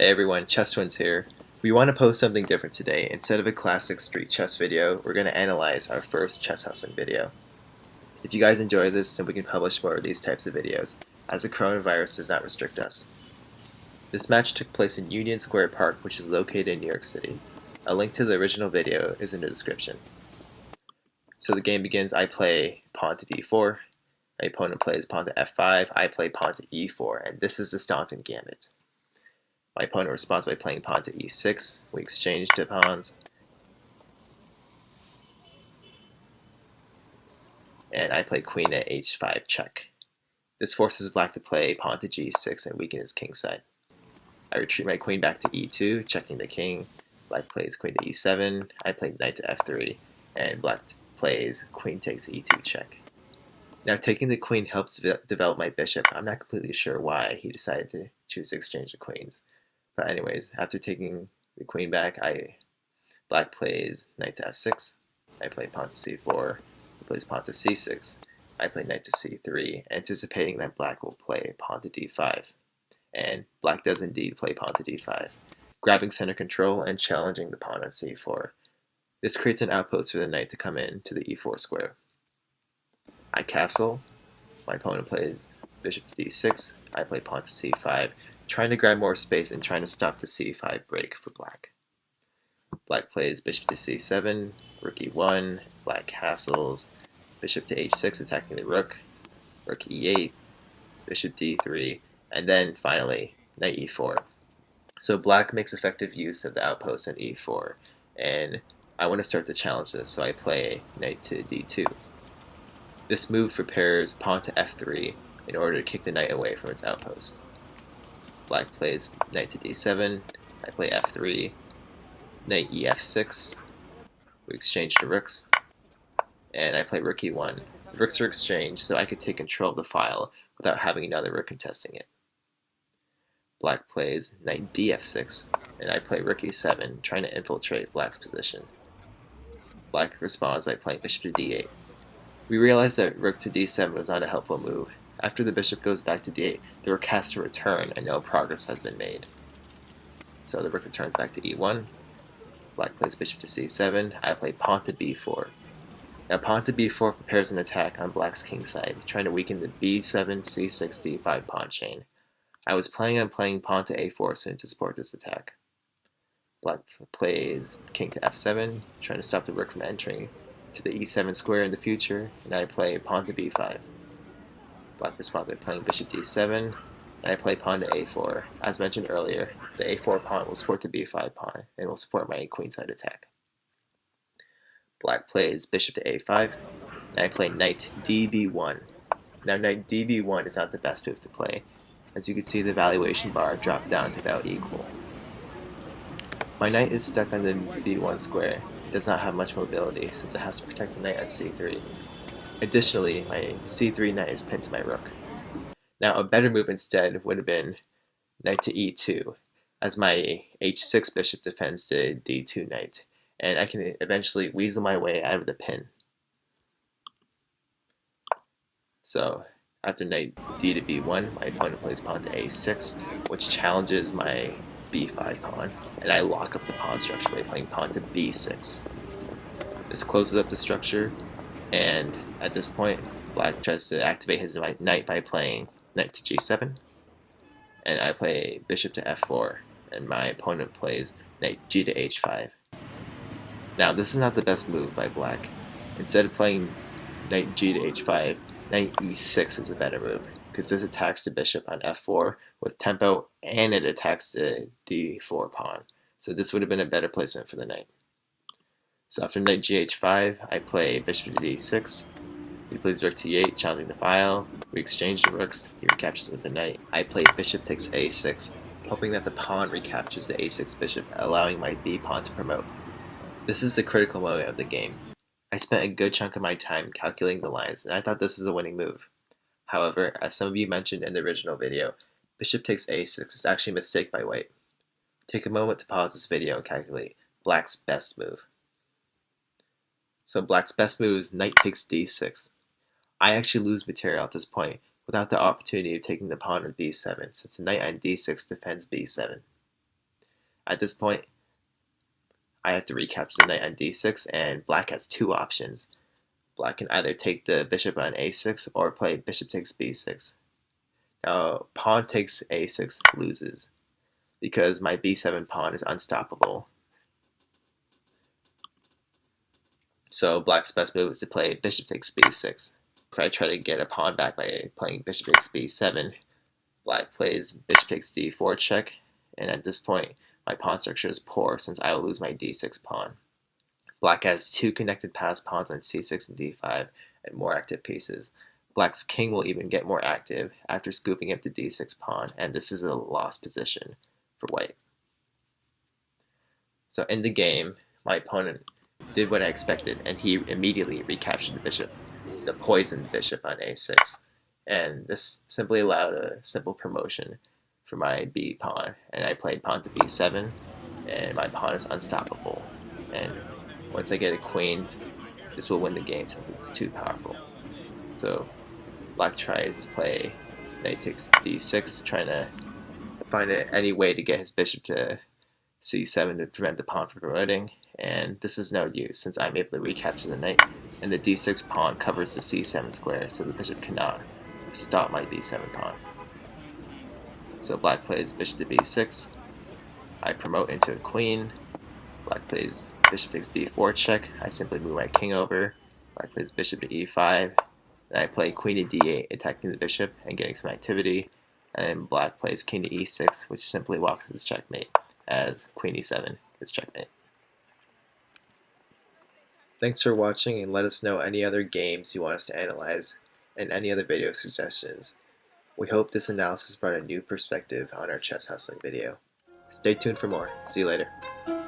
Hey everyone, Chess Twins here. We want to post something different today. Instead of a classic street chess video, we're going to analyze our first chess hustling video. If you guys enjoy this, then we can publish more of these types of videos, as the coronavirus does not restrict us. This match took place in Union Square Park, which is located in New York City. A link to the original video is in the description. So the game begins. I play pawn to d4, my opponent plays pawn to f5, I play pawn to e4, and this is the Staunton Gambit. My opponent responds by playing pawn to e6. We exchange the pawns. And I play queen at h5 check. This forces black to play pawn to g6 and weaken his kingside. I retreat my queen back to e2, checking the king. Black plays queen to e7. I play knight to f3. And black plays queen takes e2 check. Now taking the queen helps develop my bishop. I'm not completely sure why he decided to choose to exchange the queens. But anyways, after taking the queen back, black plays knight to f6. I play pawn to c4. He plays pawn to c6. I play knight to c3, anticipating that black will play pawn to d5. And black does indeed play pawn to d5, grabbing center control and challenging the pawn on c4. This creates an outpost for the knight to come in to the e4 square. I castle. My opponent plays bishop to d6. I play pawn to c5, trying to grab more space and trying to stop the c5 break for black. Black plays bishop to c7, rook e1, black castles, bishop to h6 attacking the rook e8, bishop d3, and then finally knight e4. So black makes effective use of the outpost on e4, and I want to start to challenge this, so I play knight to d2. This move prepares pawn to f3 in order to kick the knight away from its outpost. Black plays knight to d7, I play f3, knight ef6, we exchange the rooks, and I play rook e1. The rooks are exchanged so I could take control of the file without having another rook contesting it. Black plays knight df6, and I play rook e7, trying to infiltrate black's position. Black responds by playing bishop to d8. We realize that rook to d7 was not a helpful move. After the bishop goes back to d8, the rook has to return and no progress has been made. So the rook returns back to e1. Black plays bishop to c7. I play pawn to b4. Now pawn to b4 prepares an attack on black's kingside, trying to weaken the b7, c6, d5 pawn chain. I was planning on playing pawn to a4 soon to support this attack. Black plays king to f7, trying to stop the rook from entering to the e7 square in the future, and I play pawn to b5. Black responds by playing bishop d7, and I play pawn to a4. As mentioned earlier, the a4 pawn will support the b5 pawn, and will support my queenside attack. Black plays bishop to a5, and I play knight db1. Now knight db1 is not the best move to play. As you can see, the valuation bar dropped down to about equal. My knight is stuck on the b1 square. It does not have much mobility, since it has to protect the knight on c3. Additionally, my c3 knight is pinned to my rook. Now a better move instead would have been knight to e2, as my h6 bishop defends the d2 knight, and I can eventually weasel my way out of the pin. So after knight d to b1, my opponent plays pawn to a6, which challenges my b5 pawn, and I lock up the pawn structure by playing pawn to b6. This closes up the structure, and at this point, black tries to activate his knight by playing knight to g7, and I play bishop to f4, and my opponent plays knight g to h5. Now this is not the best move by black. Instead of playing knight g to h5, knight e6 is a better move, because this attacks the bishop on f4 with tempo, and it attacks the d4 pawn. So this would have been a better placement for the knight. So after knight gh5, I play bishop to d6. He plays rook to e8, challenging the file. We exchange the rooks. He recaptures with the knight. I play bishop takes a6, hoping that the pawn recaptures the a6 bishop, allowing my b pawn to promote. This is the critical moment of the game. I spent a good chunk of my time calculating the lines, and I thought this was a winning move. However, as some of you mentioned in the original video, bishop takes a6 is actually a mistake by white. Take a moment to pause this video and calculate black's best move. So black's best move is knight takes d6. I actually lose material at this point without the opportunity of taking the pawn on b7, since the knight on d6 defends b7. At this point, I have to recapture the knight on d6, and black has two options. Black can either take the bishop on a6 or play bishop takes b6. Now, pawn takes a6 loses, because my b7 pawn is unstoppable. So black's best move is to play bishop takes b6. If I try to get a pawn back by playing bishop takes b7, black plays bishop takes d4 check, and at this point my pawn structure is poor since I will lose my d6 pawn. Black has two connected passed pawns on c6 and d5 and more active pieces. Black's king will even get more active after scooping up the d6 pawn, and this is a lost position for white. So in the game, my opponent did what I expected, and he immediately recaptured the bishop, the poisoned bishop on a6. And this simply allowed a simple promotion for my b pawn, and I played pawn to b7, and my pawn is unstoppable. And once I get a queen, this will win the game since it's too powerful. So black tries to play knight takes d6, trying to find any way to get his bishop to c7 to prevent the pawn from promoting, and this is no use since I'm able to recapture the knight, and the d6 pawn covers the c7 square, so the bishop cannot stop my b7 pawn. So black plays bishop to b6, I promote into a queen, black plays bishop takes d4 check, I simply move my king over, black plays bishop to e5, then I play queen to d8, attacking the bishop and getting some activity, and then black plays king to e6, which simply walks as checkmate, as queen e7 is checkmate. Thanks for watching, and let us know any other games you want us to analyze and any other video suggestions. We hope this analysis brought a new perspective on our chess hustling video. Stay tuned for more. See you later.